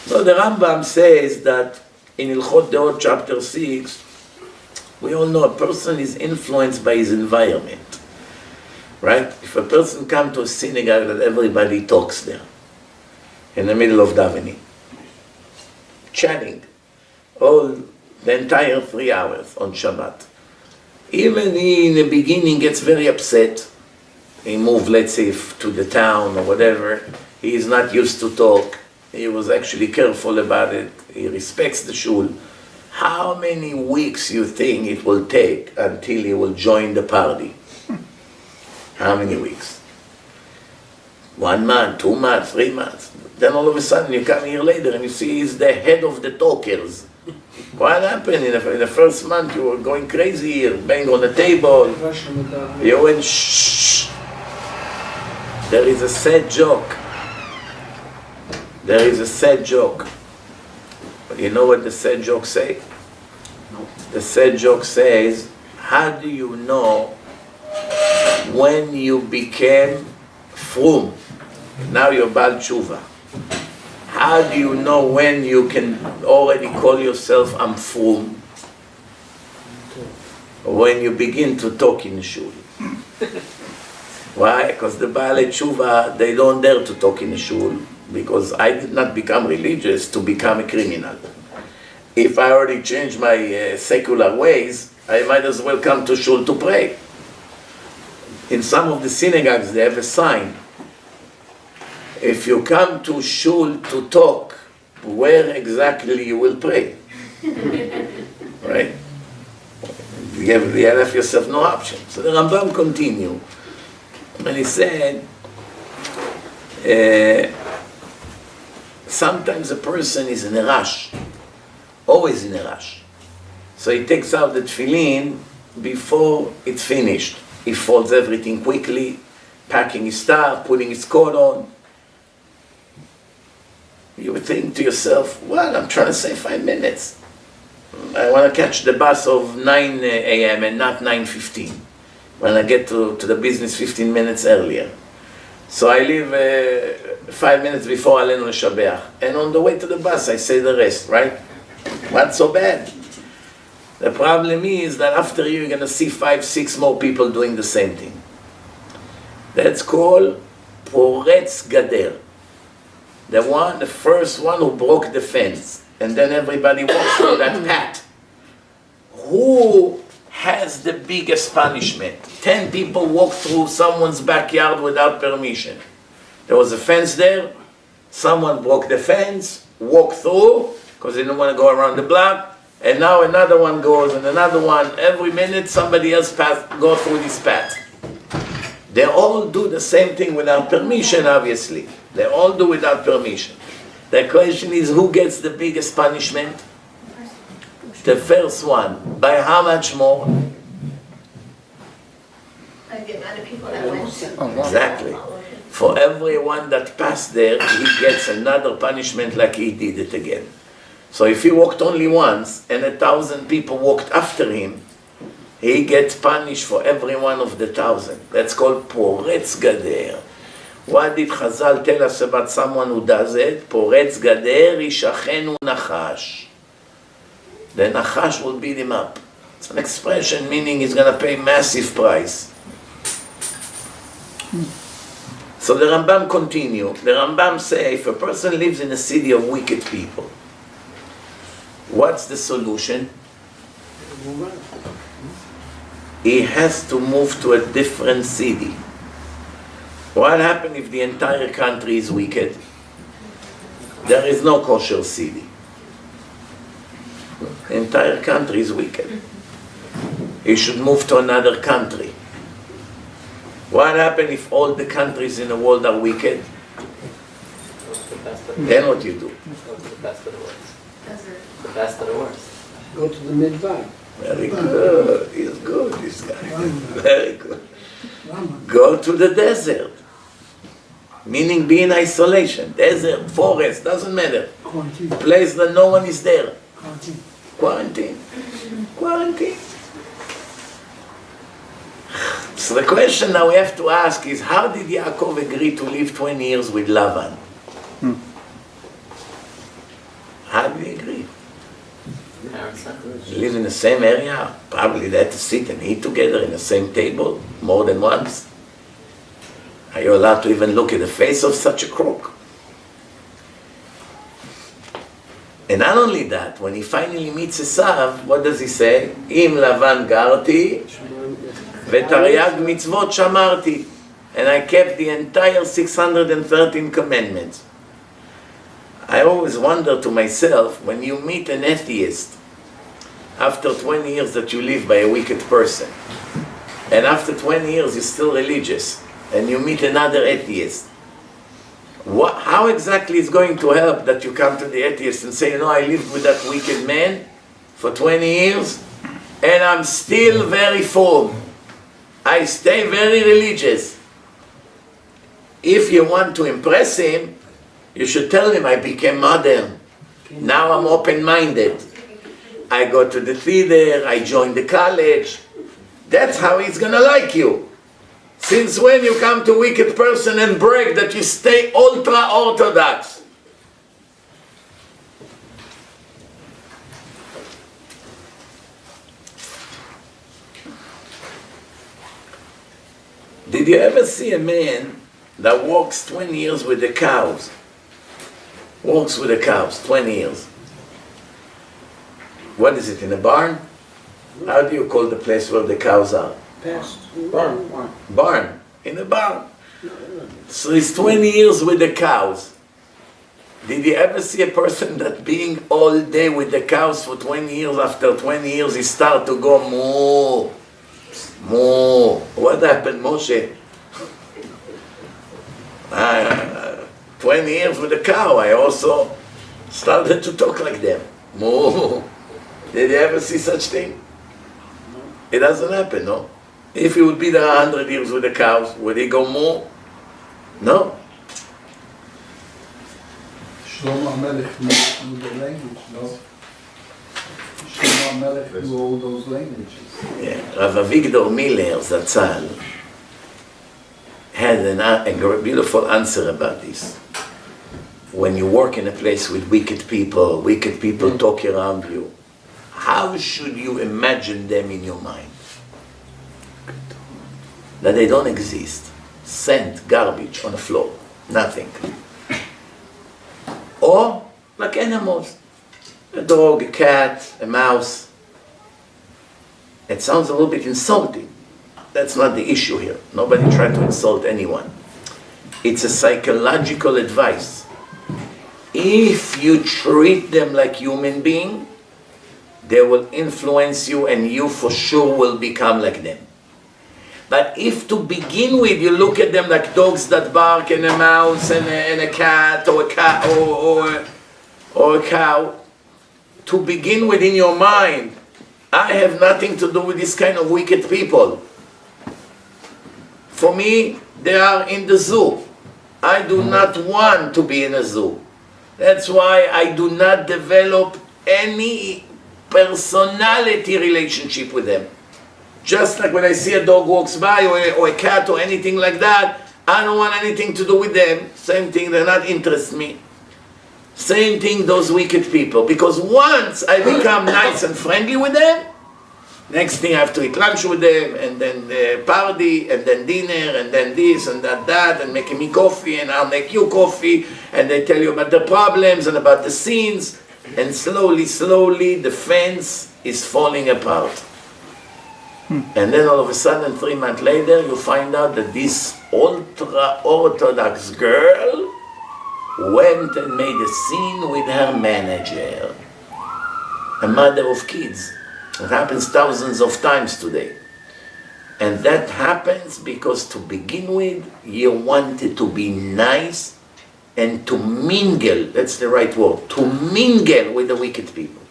So the Rambam says that in Ilchot Deot chapter 6, we all know a person is influenced by his environment, right? If a person comes to a synagogue that everybody talks there, in the middle of davening, chatting, all the entire 3 hours on Shabbat, even he in the beginning gets very upset. He moved, let's say, to the town or whatever. He is not used to talk. He was actually careful about it. He respects the shul. How many weeks you think it will take until he will join the party? How many weeks? 1 month, 2 months, 3 months. Then all of a sudden you come here later and you see he's the head of the talkers. What happened? In the first month you were going crazy here, bang on the table. You went shh. There is a sad joke. There is a sad joke. You know what the sad joke say? No. The sad joke says, how do you know when you became frum? Now you're Baal Tshuva. How do you know when you can already call yourself I'm frum? When you begin to talk in shul. Why? Because the Baal Tshuva, they don't dare to talk in shul, because I did not become religious to become a criminal. If I already changed my secular ways, I might as well come to shul to pray. In some of the synagogues, they have a sign. If you come to shul to talk, where exactly you will pray? Right? You have yourself no option. So the Rambam continued, and he said, sometimes a person is in a rush, always in a rush. So he takes out the tefillin before it's finished. He folds everything quickly, packing his stuff, putting his coat on. You would think to yourself, well, I'm trying to save 5 minutes. I want to catch the bus of 9 a.m. and not 9:15. When I get to the business 15 minutes earlier. So I leave 5 minutes before Alenu L'Shabeach. And on the way to the bus, I say the rest, right? Not so bad. The problem is that after you're going to see 5, 6 more people doing the same thing. That's called Poretz Gader. The first one who broke the fence. And then everybody walks through that path. Who has the biggest punishment? 10 people walk through someone's backyard without permission. There was a fence there. Someone broke the fence, walked through, because they didn't want to go around the block. And now another one goes, and another one. Every minute somebody else go through this path. They all do the same thing without permission, obviously. They all do without permission. The question is, who gets the biggest punishment? The first one. By how much more? Like the amount of people that went. Exactly. For everyone that passed there, he gets another punishment like he did it again. So if he walked only once, and 1,000 people walked after him, he gets punished for every one of the 1,000. That's called Poretz Gader. What did Chazal tell us about someone who does it? Poretz Gader Yishachenu Nachash. The Nachash will beat him up. It's an expression meaning he's going to pay massive price. So the Rambam continue. The Rambam say, if a person lives in a city of wicked people, what's the solution? He has to move to a different city. What happens if the entire country is wicked? There is no kosher city. The entire country is wicked. He should move to another country. What happens if all the countries in the world are wicked? Then what you do? Go to the best of the worst. The best of the worst. Go to the midbar. Very good. He's good, this guy. Very good. Go to the desert. Meaning be in isolation. Desert, forest, doesn't matter. Quarantine. Place that no one is there. Quarantine. Quarantine. Quarantine. So the question now we have to ask is, how did Yaakov agree to live 20 years with Lavan? live in the same area, probably they had to sit and eat together in the same table more than once. Are you allowed to even look at the face of such a crook? And not only that, when he finally meets Esav, what does he say? Im Lavan garti, v'taryag mitzvot shamarti. And I kept the entire 613 commandments. I always wonder to myself, when you meet an atheist, after 20 years that you live by a wicked person, and after 20 years you're still religious, and you meet another atheist, how exactly is going to help that you come to the atheist and say, I lived with that wicked man for 20 years, and I'm still very firm. I stay very religious. If you want to impress him, you should tell him I became modern. Now I'm open-minded. I go to the theater, I join the college. That's how he's gonna like you. Since when you come to a wicked person and brag that you stay ultra-orthodox? Did you ever see a man that walks 20 years with the cows? Walks with the cows, 20 years. What is it, in a barn? How do you call the place where the cows are? Barn. Barn. In a barn. So he's 20 years with the cows. Did you ever see a person that being all day with the cows for 20 years, after 20 years he start to go moo, moo? What happened, Moshe? 20 years with a cow, I also started to talk like them. Moo. Did you ever see such thing? It doesn't happen, no? If he would be there 100 years with the cows, would he go moo? No. Shlomo HaMelech knew the language, no? Shlomo HaMelech knew all those languages. Yeah. Rav Avigdor Miller Zatzal had a beautiful answer about this. When you work in a place with wicked people talk around you, how should you imagine them in your mind? That they don't exist. Sand, garbage on the floor, nothing. Or like animals, a dog, a cat, a mouse. It sounds a little bit insulting. That's not the issue here. Nobody tried to insult anyone. It's a psychological advice. If you treat them like human beings, they will influence you and you for sure will become like them. But if to begin with you look at them like dogs that bark and a mouse and a cat or a cow, to begin with in your mind, I have nothing to do with this kind of wicked people. For me, they are in the zoo. I do not want to be in a zoo. That's why I do not develop any personality relationship with them. Just like when I see a dog walks by or a cat or anything like that, I don't want anything to do with them. Same thing, they're not interest me. Same thing, those wicked people. Because once I become nice and friendly with them, next thing I have to eat lunch with them, and then party, and then dinner, and then this and that, and making me coffee, and I'll make you coffee, and they tell you about the problems and about the scenes, and slowly the fence is falling apart. And then all of a sudden, 3 months later, you find out that this ultra-Orthodox girl went and made a scene with her manager, a mother of kids. It happens thousands of times today. And that happens because to begin with, you wanted to be nice and to mingle, that's the right word, to mingle with the wicked people.